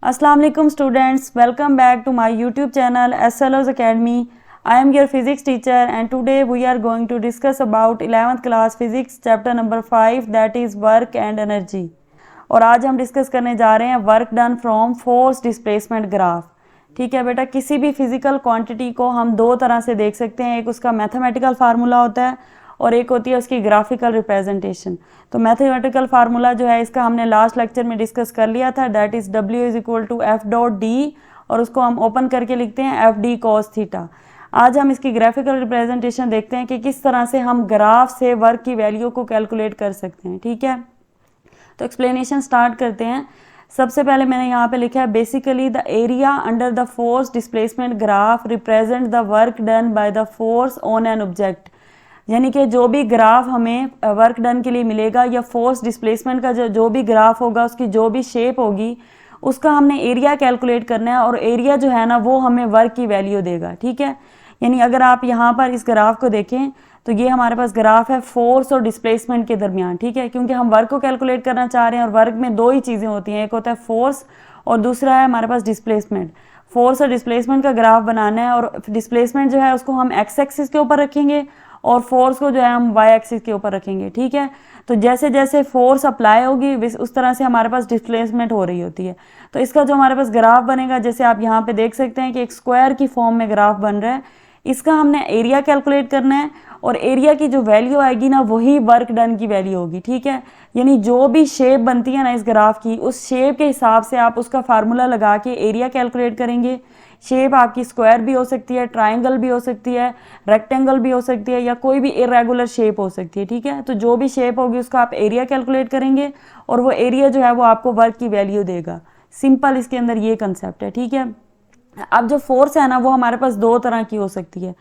अस्सलाम वालेकुम students, welcome back to my YouTube channel SLO's Academy. I am your physics teacher and today we are going to discuss about 11th class physics chapter number 5 that is work and energy. और आज हम discuss करने जा रहे हैं work done from force displacement graph. ठीक है बेटा, किसी भी फिजिकल क्वांटिटी को हम दो तरह से देख सकते हैं, एक उसका मैथमेटिकल फार्मूला होता है और एक होती है उसकी ग्राफिकल रिप्रेजेंटेशन। तो मैथमेटिकल फार्मूला जो है इसका हमने लास्ट लेक्चर में डिस्कस कर लिया था, that is W is equal to F dot D, और उसको हम ओपन करके लिखते हैं FD cos थीटा। आज हम इसकी ग्राफिकल रिप्रेजेंटेशन देखते हैं कि किस तरह से हम ग्राफ से वर्क की वैल्यू को कैलकुलेट कर सकते हैं। ठीक है, तो एक्सप्लेनेशन स्टार्ट करते हैं। सबसे पहले मैंने यहाँ पे लिखा है basically the area under the force displacement graph represent the work done by the force on an object. यानी कि जो भी ग्राफ हमें वर्क डन के लिए मिलेगा या फोर्स डिस्प्लेसमेंट का जो भी ग्राफ होगा, उसकी जो भी शेप होगी, उसका हमने एरिया कैलकुलेट करना है और एरिया जो है ना वो हमें वर्क की वैल्यू देगा। ठीक है, यानी अगर आप यहाँ पर इस ग्राफ को देखें तो ये हमारे पास ग्राफ है फोर्स और डिस्प्लेसमेंट के दरमियान। ठीक है, क्योंकि हम वर्क को कैलकुलेट करना चाह रहे हैं और वर्क में दो ही चीज़ें होती हैं, एक होता है फोर्स और दूसरा है हमारे पास डिस्प्लेसमेंट। फोर्स और डिस्प्लेसमेंट का ग्राफ बनाना है और डिस्प्लेसमेंट जो है उसको हम एक्स एक्सिस के ऊपर रखेंगे और फोर्स को जो है हम वाई एक्सिस के ऊपर रखेंगे। ठीक है, तो जैसे जैसे फोर्स अप्लाई होगी उस तरह से हमारे पास डिस्प्लेसमेंट हो रही होती है। तो इसका जो हमारे पास ग्राफ बनेगा, जैसे आप यहाँ पे देख सकते हैं कि एक स्क्वायर की फॉर्म में ग्राफ बन रहा है, इसका हमने एरिया कैलकुलेट करना है और एरिया की जो वैल्यू आएगी ना वही वर्क डन की वैल्यू होगी। ठीक है, यानी जो भी शेप बनती है ना इस ग्राफ की, उस शेप के हिसाब से आप उसका फार्मूला लगा के एरिया कैलकुलेट करेंगे। शेप आपकी स्क्वायर भी हो सकती है, ट्राइंगल भी हो सकती है, रेक्टेंगल भी हो सकती है या कोई भी इरेगुलर शेप हो सकती है। ठीक है, तो जो भी शेप होगी उसका आप एरिया कैलकुलेट करेंगे और वो एरिया जो है वो आपको वर्क की वैल्यू देगा। सिंपल इसके अंदर ये कंसेप्ट है। ठीक है, अब जो फोर्स है ना वो हमारे पास दो तरह की हो सकती है,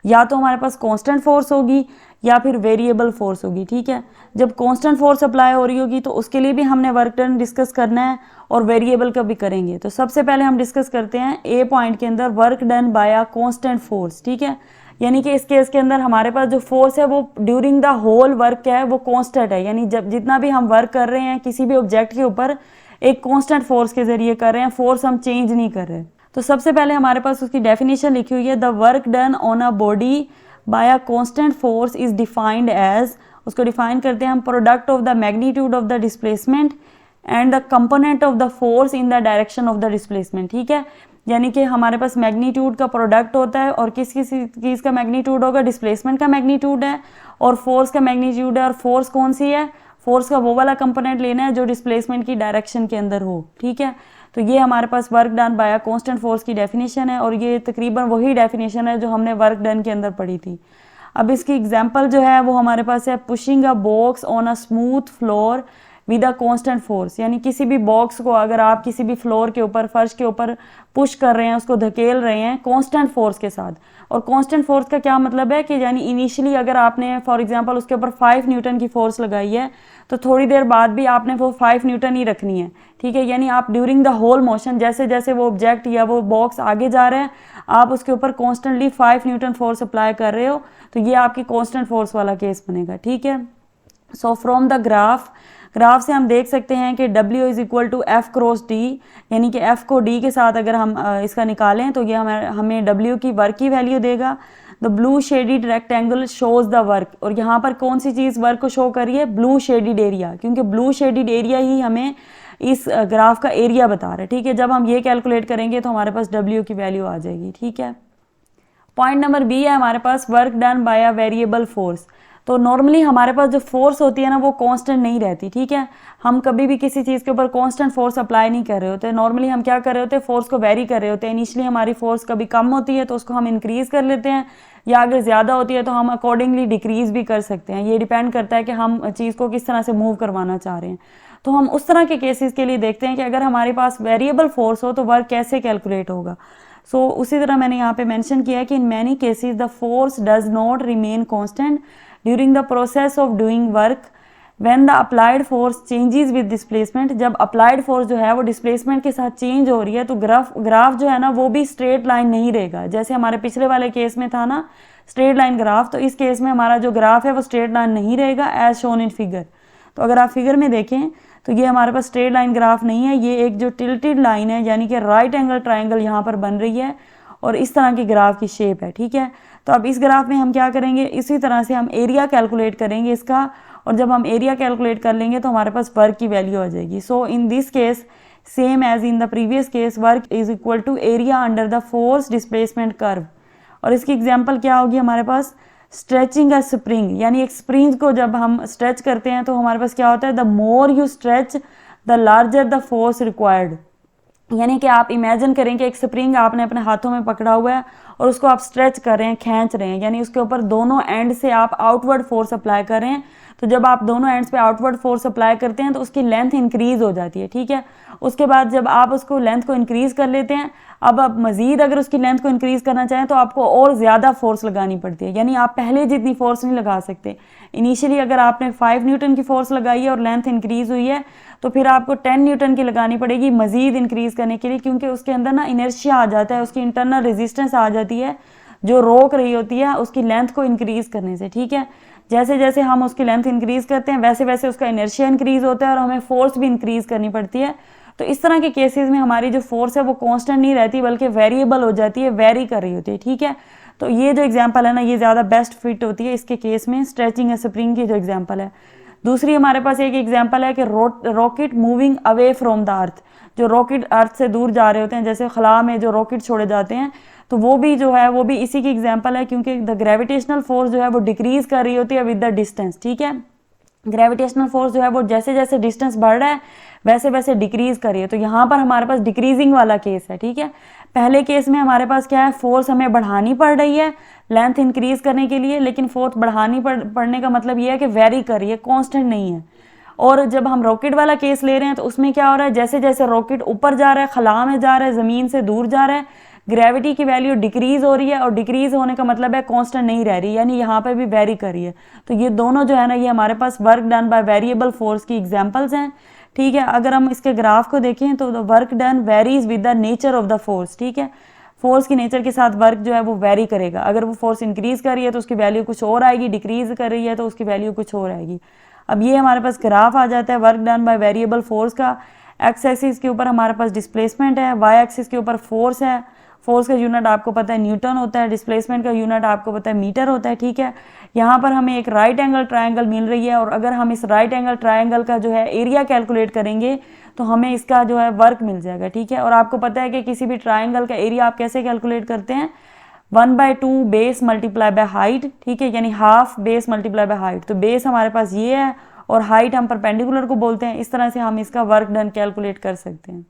या तो हमारे पास कांस्टेंट फोर्स होगी या फिर वेरिएबल फोर्स होगी। ठीक है, जब कांस्टेंट फोर्स अप्लाई हो रही होगी तो उसके लिए भी हमने वर्क डन डिस्कस करना है और वेरिएबल का भी करेंगे। तो सबसे पहले हम डिस्कस करते हैं ए पॉइंट के अंदर work done by a constant force. ठीक है, यानी कि इस केस के अंदर हमारे पास जो फोर्स है वो ड्यूरिंग द होल वर्क क्या है, वो कांस्टेंट है। यानी जब जितना भी हम वर्क कर रहे हैं किसी भी ऑब्जेक्ट के ऊपर एक कांस्टेंट फोर्स के जरिए कर रहे हैं, फोर्स हम चेंज नहीं कर रहे। तो सबसे पहले हमारे पास उसकी डेफिनेशन लिखी हुई है, the work done on a body by a constant force is defined as, उसको डिफाइन करते हैं हम, product of the magnitude of the displacement and the component of the force in the direction of the displacement. ठीक है, यानी कि हमारे पास magnitude का प्रोडक्ट होता है और किस का मैग्नीट्यूड होगा, डिस्प्लेसमेंट का मैग्नीट्यूड है और फोर्स का मैग्नीट्यूड है। और फोर्स कौन सी है, फोर्स का वो वाला कंपोनेंट लेना है जो डिस्प्लेसमेंट की डायरेक्शन के अंदर हो। ठीक है, तो ये हमारे पास work done by constant force की डेफिनेशन है और ये तकरीबन वही डेफिनेशन है जो हमने वर्क डन के अंदर पढ़ी थी। अब इसकी एग्जांपल जो है वो हमारे पास है, pushing a box on a smooth floor with a constant force. यानी किसी भी बॉक्स को अगर आप किसी भी फ्लोर के ऊपर, फर्श के ऊपर पुश कर रहे हैं, उसको धकेल रहे हैं कांस्टेंट फोर्स के साथ। और कांस्टेंट फोर्स का क्या मतलब है कि यानी इनिशियली अगर आपने फॉर एग्जांपल उसके ऊपर 5 न्यूटन की फोर्स लगाई है तो थोड़ी देर बाद भी आपने वो 5 न्यूटन ही रखनी है। ठीक है, यानी आप ड्यूरिंग द होल मोशन जैसे जैसे वो ऑब्जेक्ट या वो बॉक्स आगे जा रहा है आप उसके ऊपर कॉन्स्टेंटली 5 न्यूटन फोर्स अप्लाई कर रहे हो, तो ये आपकी कॉन्स्टेंट फोर्स वाला केस बनेगा। ठीक है, सो फ्रॉम द ग्राफ से हम देख सकते हैं कि W is equal to F cross D, यानी कि F को D के साथ अगर हम इसका निकालें तो ये हमें W की वर्क की वैल्यू देगा। The blue shaded rectangle shows the work, और यहाँ पर कौन सी चीज़ वर्क को शो कर रही है, ब्लू शेडिड एरिया, क्योंकि ब्लू शेडिड एरिया ही हमें इस ग्राफ का एरिया बता रहा है। ठीक है, जब हम ये कैलकुलेट करेंगे तो हमारे पास W की वैल्यू आ जाएगी। ठीक है, पॉइंट नंबर बी है हमारे पास work done by a variable force. तो नॉर्मली हमारे पास जो फोर्स होती है ना वो कांस्टेंट नहीं रहती। ठीक है, हम कभी भी किसी चीज़ के ऊपर कांस्टेंट फोर्स अप्लाई नहीं कर रहे होते, नॉर्मली हम क्या कर रहे होते हैं, फोर्स को वेरी कर रहे होते हैं। इनिशियली हमारी फोर्स कभी कम होती है तो उसको हम इंक्रीज़ कर लेते हैं, या अगर ज़्यादा होती है तो हम अकॉर्डिंगली डिक्रीज़ भी कर सकते हैं। ये डिपेंड करता है कि हम चीज़ को किस तरह से मूव करवाना चाह रहे हैं। तो हम उस तरह के केसेस के लिए देखते हैं कि अगर हमारे पास वेरिएबल फोर्स हो तो वर्क कैसे कैलकुलेट होगा। सो उसी तरह मैंने यहाँ पे मेंशन किया है कि in many cases the force does not remain constant during the process of doing work when the applied force changes with displacement. जब अप्लाइड फोर्स जो है वो डिस्प्लेसमेंट के साथ चेंज हो रही है तो ग्राफ जो है ना वो भी स्ट्रेट लाइन नहीं रहेगा, जैसे हमारे पिछले वाले केस में था ना स्ट्रेट लाइन ग्राफ, तो इस केस में हमारा जो ग्राफ है वो स्ट्रेट लाइन नहीं रहेगा एज शोन इन फिगर। तो अगर आप फिगर में देखें तो ये हमारे पास स्ट्रेट लाइन ग्राफ नहीं है, ये एक जो टिल्टेड लाइन है यानी कि राइट एंगल ट्राइंगल यहाँ पर बन रही है और इस तरह की ग्राफ की शेप है, ठीक है। तो अब इस ग्राफ में हम क्या करेंगे, इसी तरह से हम एरिया कैलकुलेट करेंगे इसका, और जब हम एरिया कैलकुलेट कर लेंगे तो हमारे पास वर्क की वैल्यू आ जाएगी। So in this case same as in the previous case, work is equal to area under the force displacement curve. और इसकी एग्जांपल क्या होगी हमारे पास, स्ट्रेचिंग अ स्प्रिंग, यानी एक स्प्रिंग को जब हम स्ट्रेच करते हैं तो हमारे पास क्या होता है, the more you stretch the larger the force required. यानी कि आप इमेजिन करें कि एक स्प्रिंग आपने अपने हाथों में पकड़ा हुआ है और उसको आप स्ट्रेच कर रहे हैं, खींच रहे हैं, यानी उसके ऊपर दोनों एंड से आप आउटवर्ड फोर्स अप्लाई कर रहे हैं। तो जब आप दोनों एंड्स पे आउटवर्ड फोर्स अप्लाई करते हैं तो उसकी लेंथ इंक्रीज हो जाती है, ठीक है। उसके बाद जब आप उसको लेंथ को इंक्रीज कर लेते हैं, अब आप मजीद अगर उसकी लेंथ को इंक्रीज करना चाहें तो आपको और ज़्यादा फोर्स लगानी पड़ती है, यानी आप पहले जितनी फोर्स नहीं लगा सकते। इनिशियली अगर आपने 5 न्यूटन की फोर्स लगाई है और लेंथ इंक्रीज हुई है तो फिर आपको 10 न्यूटन की लगानी पड़ेगी मजीद इंक्रीज करने के लिए, क्योंकि उसके अंदर ना इनर्शिया आ जाता है, उसकी इंटरनल रेजिस्टेंस आ जाती है जो रोक रही होती है उसकी लेंथ को इंक्रीज करने से, ठीक है। जैसे जैसे हम उसकी लेंथ इंक्रीज करते हैं वैसे वैसे उसका इनर्शिया इंक्रीज होता है और हमें फोर्स भी इंक्रीज करनी पड़ती है। तो इस तरह के केसेस में हमारी जो फोर्स है वो कांस्टेंट नहीं रहती बल्कि वेरिएबल हो जाती है, वेरी कर रही होती है, ठीक है। तो ये जो एग्जांपल है ना ये ज़्यादा बेस्ट फिट होती है इसके केस में, स्ट्रेचिंग या स्प्रिंग की जो एग्जांपल है। दूसरी हमारे पास एक एग्जांपल है कि rocket moving away from the earth, जो रॉकेट अर्थ से दूर जा रहे होते हैं, जैसे खला में जो रॉकेट छोड़े जाते हैं, तो वो भी जो है वो भी इसी की एग्जांपल है, क्योंकि द ग्रेविटेशनल फोर्स जो है वो डिक्रीज कर रही होती है विद द डिस्टेंस, ठीक है। ग्रेविटेशनल फोर्स जो है वो जैसे जैसे डिस्टेंस बढ़ रहा है वैसे वैसे डिक्रीज कर रही है। तो यहाँ पर हमारे पास डिक्रीजिंग वाला केस है, ठीक है। पहले केस में हमारे पास क्या है, फोर्स हमें बढ़ानी पड़ रही है लेंथ इंक्रीज करने के लिए, लेकिन फोर्स बढ़ानी पड़ने का मतलब ये है कि वेरी कर रही है, कांस्टेंट नहीं है। और जब हम रॉकेट वाला केस ले रहे हैं तो उसमें क्या हो रहा है, जैसे जैसे रॉकेट ऊपर जा रहा है, खला में जा रहा है, ज़मीन से दूर जा रहा है, ग्रेविटी की वैल्यू डिक्रीज हो रही है, और डिक्रीज होने का मतलब है कांस्टेंट नहीं रह रही, यानी यहाँ पे भी वेरी कर रही है। तो ये दोनों जो है ना ये हमारे पास work done by variable force की एग्जांपल्स हैं, ठीक है। अगर हम इसके ग्राफ को देखें तो work done varies with the nature of the force, ठीक है। फोर्स की नेचर के साथ वर्क जो है वो वेरी करेगा। अगर वो फोर्स इंक्रीज कर रही है तो उसकी वैल्यू कुछ और आएगी, डिक्रीज कर रही है तो उसकी वैल्यू कुछ और आएगी। अब ये हमारे पास ग्राफ आ जाता है work done by variable force का। एक्स एक्सिस के ऊपर हमारे पास डिस्प्लेसमेंट है, वाई एक्सिस के ऊपर फोर्स है। फोर्स का यूनिट आपको पता है न्यूटन होता है, डिस्प्लेसमेंट का यूनिट आपको पता है मीटर होता है, ठीक है। यहाँ पर हमें एक राइट एंगल ट्रायंगल मिल रही है, और अगर हम इस राइट एंगल ट्रायंगल का जो है एरिया कैलकुलेट करेंगे तो हमें इसका जो है वर्क मिल जाएगा, ठीक है। और आपको पता है कि किसी भी ट्रायंगल का एरिया आप कैसे कैलकुलेट करते हैं, 1/2 बेस मल्टीप्लाई बाय हाइट, ठीक है, यानी half base multiply by height. तो बेस हमारे पास ये है और हाइट हम परपेंडिकुलर को बोलते हैं। इस तरह से हम इसका वर्क डन कैलकुलेट कर सकते हैं।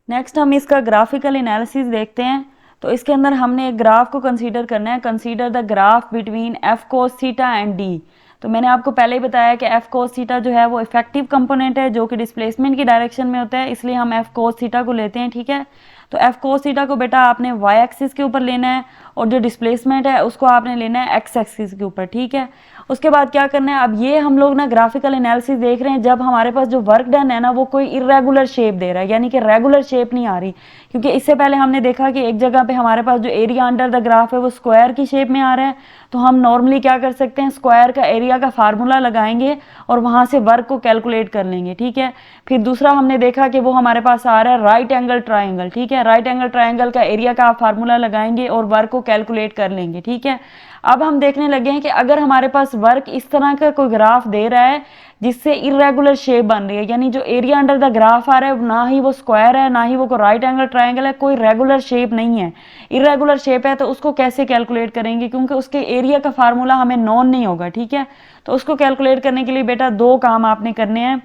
नेक्स्ट हम इसका ग्राफिकल एनालिसिस देखते हैं। तो इसके अंदर हमने एक ग्राफ को कंसीडर करना है, consider the graph between F cos theta and D. तो मैंने आपको पहले ही बताया कि एफ कोस थीटा जो है वो इफेक्टिव कंपोनेंट है जो कि डिस्प्लेसमेंट की डायरेक्शन में होता है, इसलिए हम एफ कोस थीटा को लेते हैं, ठीक है। तो एफ कोस थीटा को बेटा आपने वाई एक्सिस के ऊपर लेना है और जो डिस्प्लेसमेंट है उसको आपने लेना है एक्स एक्सिस के ऊपर, ठीक है। उसके बाद क्या करना है, अब ये हम लोग ना ग्राफिकल एनालिसिस देख रहे हैं जब हमारे पास जो वर्क डन है ना वो कोई इरेगुलर शेप दे रहा है, यानी कि रेगुलर शेप नहीं आ रही, क्योंकि इससे पहले हमने देखा कि एक जगह पे हमारे पास जो एरिया अंडर द ग्राफ है वो स्क्वायर की शेप में आ रहा है। तो हम नॉर्मली क्या कर सकते हैं, स्क्वायर का एरिया का फार्मूला लगाएंगे और वहां से वर्क को कैलकुलेट कर लेंगे, ठीक है। फिर दूसरा हमने देखा कि वो हमारे पास आ रहा है राइट एंगल ट्राइंगल, ठीक है। राइट एंगल ट्राइंगल का एरिया का आप फार्मूला लगाएंगे और वर्क को कैलकुलेट कर लेंगे, ठीक है। अब हम देखने लगे हैं कि अगर हमारे पास वर्क इस तरह का कोई ग्राफ दे रहा है जिससे इरेगुलर शेप बन रही है, यानी जो एरिया अंडर द ग्राफ आ रहा है ना ही वो स्क्वायर है ना ही वो राइट एंगल ट्रायंगल है, कोई रेगुलर शेप नहीं है, इरेगुलर शेप है, तो उसको कैसे कैलकुलेट करेंगे, क्योंकि उसके एरिया का फार्मूला हमें नॉन नहीं होगा, ठीक है। तो उसको कैलकुलेट करने के लिए बेटा दो काम आपने करने हैं।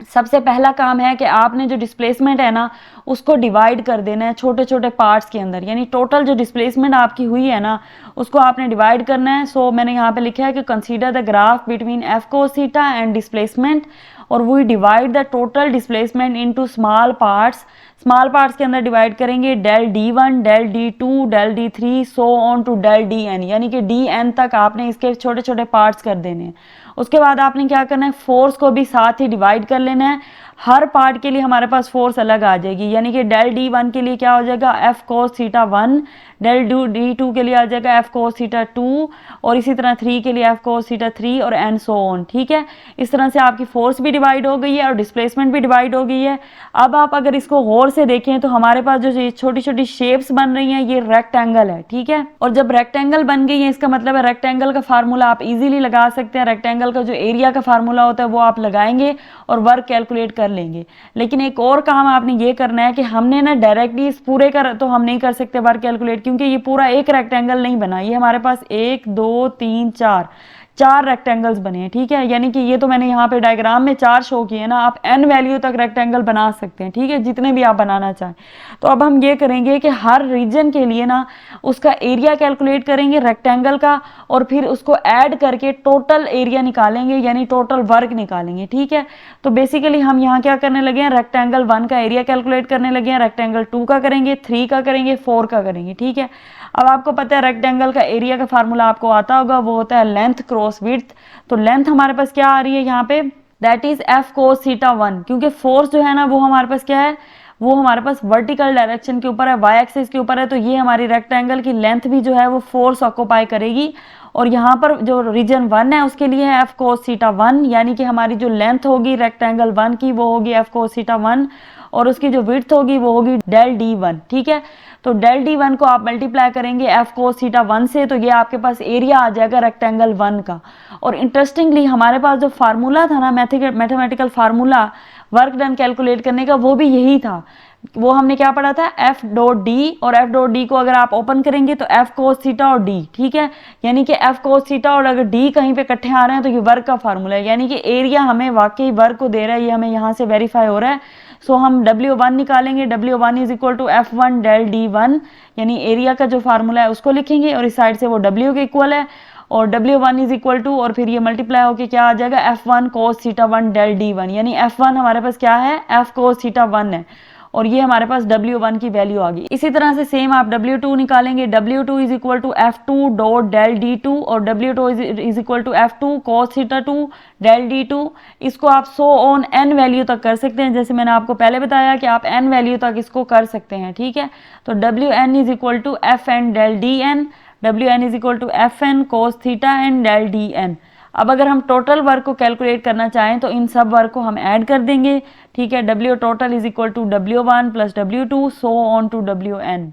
सबसे पहला काम है कि आपने जो डिस्प्लेसमेंट है ना उसको डिवाइड कर देना है छोटे छोटे पार्ट्स के अंदर, यानी टोटल जो डिस्प्लेसमेंट आपकी हुई है ना उसको आपने डिवाइड करना है। सो मैंने यहाँ पे लिखा है कि consider the graph between F cos theta and displacement, और we divide the total displacement into small parts. Small parts के अंदर डिवाइड करेंगे, del D1, del D2, del D3 so on to del Dn, यानी कि Dn तक आपने इसके छोटे छोटे पार्ट्स कर देने हैं। उसके बाद आपने क्या करना है, फोर्स को भी साथ ही डिवाइड कर लेना है। हर पार्ट के लिए हमारे पास फोर्स अलग आ जाएगी, यानी कि del D1 के लिए क्या हो जाएगा, F cos theta 1, del D2 के लिए आ जाएगा F cos थीटा 2, और इसी तरह 3 के लिए F cos थीटा 3 और एंड सो ऑन। ठीक है, इस तरह से आपकी फोर्स भी डिवाइड हो गई है और डिस्प्लेसमेंट भी डिवाइड हो गई है। अब आप अगर इसको गौर से देखें तो हमारे पास जो छोटी छोटी शेप्स बन रही हैं ये रेक्टेंगल है। ठीक है, और जब रेक्टेंगल बन गई है इसका मतलब है रेक्टेंगल का फार्मूला आप इजीली लगा सकते हैं। रेक्टेंगल का जो एरिया का फार्मूला होता है वो आप लगाएंगे और वर्क कैलकुलेट कर लेंगे। लेकिन एक और काम आपने ये करना है कि हमने ना डायरेक्टली इस पूरे का तो हम नहीं कर सकते वर्क कैलकुलेट, क्योंकि ये पूरा एक रेक्टेंगल नहीं बना, ये हमारे पास 1 2 3 4 रेक्टेंगल्स बने हैं। ठीक है, यानी कि ये तो मैंने यहाँ पे डायग्राम में 4 शो किए ना, आप n वैल्यू तक रेक्टेंगल बना सकते हैं। ठीक है, जितने भी आप बनाना चाहें। तो अब हम ये करेंगे कि हर रीजन के लिए ना उसका एरिया कैलकुलेट करेंगे रेक्टेंगल का, और फिर उसको ऐड करके टोटल एरिया निकालेंगे, यानी टोटल वर्क निकालेंगे। ठीक है, तो बेसिकली हम यहाँ क्या करने लगे हैं, रेक्टेंगल 1 का एरिया कैलकुलेट करने लगे हैं, रेक्टेंगल 2 का करेंगे, 3 का करेंगे, 4 का करेंगे। ठीक है, अब आपको पता है रेक्टेंगल का एरिया का फार्मूला आपको आता होगा, वो होता है लेंथ क्रॉस विड्थ। तो लेंथ हमारे पास क्या आ रही है यहाँ पे, that is F cos theta 1, क्योंकि फोर्स जो है ना वो हमारे पास क्या है, वो हमारे पास वर्टिकल डायरेक्शन के ऊपर है, वाई एक्सिस के ऊपर है। तो ये हमारी रेक्टेंगल की लेंथ भी जो है वो फोर्स ऑक्यूपाई करेगी, और यहाँ पर जो रीजन 1 है उसके लिए है F cos थीटा 1, यानी कि हमारी जो लेंथ होगी रेक्टेंगल 1 की वो होगी F cos थीटा 1, और उसकी जो विड्थ होगी वो होगी del D1। ठीक है, तो del D1 को आप मल्टीप्लाई करेंगे F cos थीटा 1 से, तो ये आपके पास एरिया आ जाएगा रेक्टेंगल 1 का। और इंटरेस्टिंगली हमारे पास जो फार्मूला था ना, mathematical formula work done calculate करने का, वो भी यही था। वो हमने क्या पढ़ा था, F डॉट डी, और F डॉट डी को अगर आप ओपन करेंगे तो F cos थीटा और D। ठीक है, यानी कि F cos थीटा और अगर D कहीं पे इकट्ठे आ रहे हैं तो ये वर्क का फार्मूला है, यानी कि एरिया हमें वाकई वर्क को दे रहा है, ये हमें यहाँ से वेरीफाई हो रहा है। सो हम W1 निकालेंगे, W1 is equal to F1 del D1, यानी एरिया का जो फार्मूला है उसको लिखेंगे, और इस साइड से वो W के इक्वल है, और W1 इज इक्वल टू, और फिर ये मल्टीप्लाई होके क्या आ जाएगा, F1 cos theta 1 del D1, यानी F1 हमारे पास क्या है, F cos थीटा 1 है, और ये हमारे पास W1 की वैल्यू आ गई। इसी तरह से सेम आप W2 निकालेंगे, W2 is equal to F2 dot del D2, और W2 is equal to F2 cos theta 2 del D2। इसको आप सो ऑन n वैल्यू तक कर सकते हैं, जैसे मैंने आपको पहले बताया कि आप n वैल्यू तक इसको कर सकते हैं। ठीक है, तो Wn is equal to Fn del Dn, Wn is equal to Fn cos theta n del Dn। अब अगर हम टोटल वर्क को कैलकुलेट करना चाहें तो इन सब वर्क को हम ऐड कर देंगे। ठीक है, W total is equal to W1 plus W2 so on to Wn,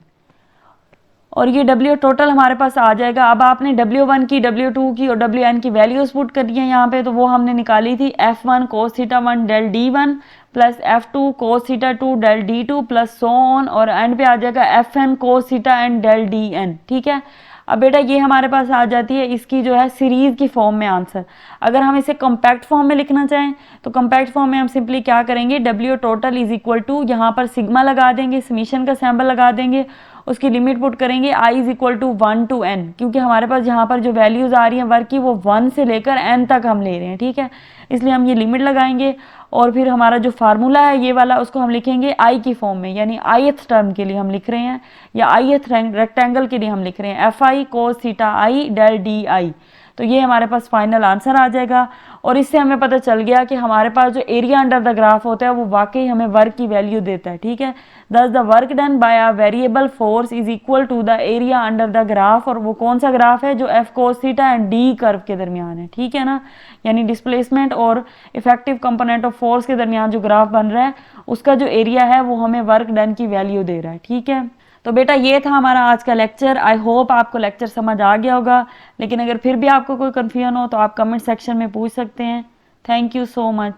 और ये W टोटल हमारे पास आ जाएगा। अब आपने W1 की, W2 की और Wn की वैल्यूज पुट करी है यहाँ पे, तो वो हमने निकाली थी F1 cos theta 1 del D1 plus F2 cos theta 2 del D2 plus so on, और एंड पे आ जाएगा Fn cos theta n del Dn। ठीक है, अब बेटा ये हमारे पास आ जाती है इसकी जो है सीरीज की फॉर्म में आंसर। अगर हम इसे कॉम्पैक्ट फॉर्म में लिखना चाहें तो कॉम्पैक्ट फॉर्म में हम सिंपली क्या करेंगे, W total is equal to, यहाँ पर सिग्मा लगा देंगे, समीशन का सिंबल लगा देंगे, उसकी लिमिट पुट करेंगे I is equal to 1 to n, क्योंकि हमारे पास यहाँ पर जो वैल्यूज आ रही हैं वर्क की वो 1 से लेकर n तक हम ले रहे हैं। ठीक है, इसलिए हम ये लिमिट लगाएंगे, और फिर हमारा जो फार्मूला है ये वाला उसको हम लिखेंगे I की फॉर्म में, यानी ith टर्म के लिए हम लिख रहे हैं, या ith रेक्टेंगल के लिए हम लिख रहे हैं Fi cos theta I del Di। तो ये हमारे पास फाइनल आंसर आ जाएगा, और इससे हमें पता चल गया कि हमारे पास जो एरिया अंडर द ग्राफ होता है वो वाकई हमें वर्क की वैल्यू देता है। ठीक है, this the work done by a variable force is equal to the area under the graph, और वो कौन सा ग्राफ है, जो F cos theta and D curve के दरमियान है। ठीक है ना, यानी डिस्प्लेसमेंट और इफेक्टिव कंपोनेंट ऑफ फोर्स के दरमियान जो ग्राफ बन रहा है उसका जो एरिया है वो हमें वर्क डन की वैल्यू दे रहा है। ठीक है, तो बेटा ये था हमारा आज का लेक्चर। आई होप आपको लेक्चर समझ आ गया होगा, लेकिन अगर फिर भी आपको कोई कन्फ्यूजन हो तो आप कमेंट सेक्शन में पूछ सकते हैं। Thank you so much.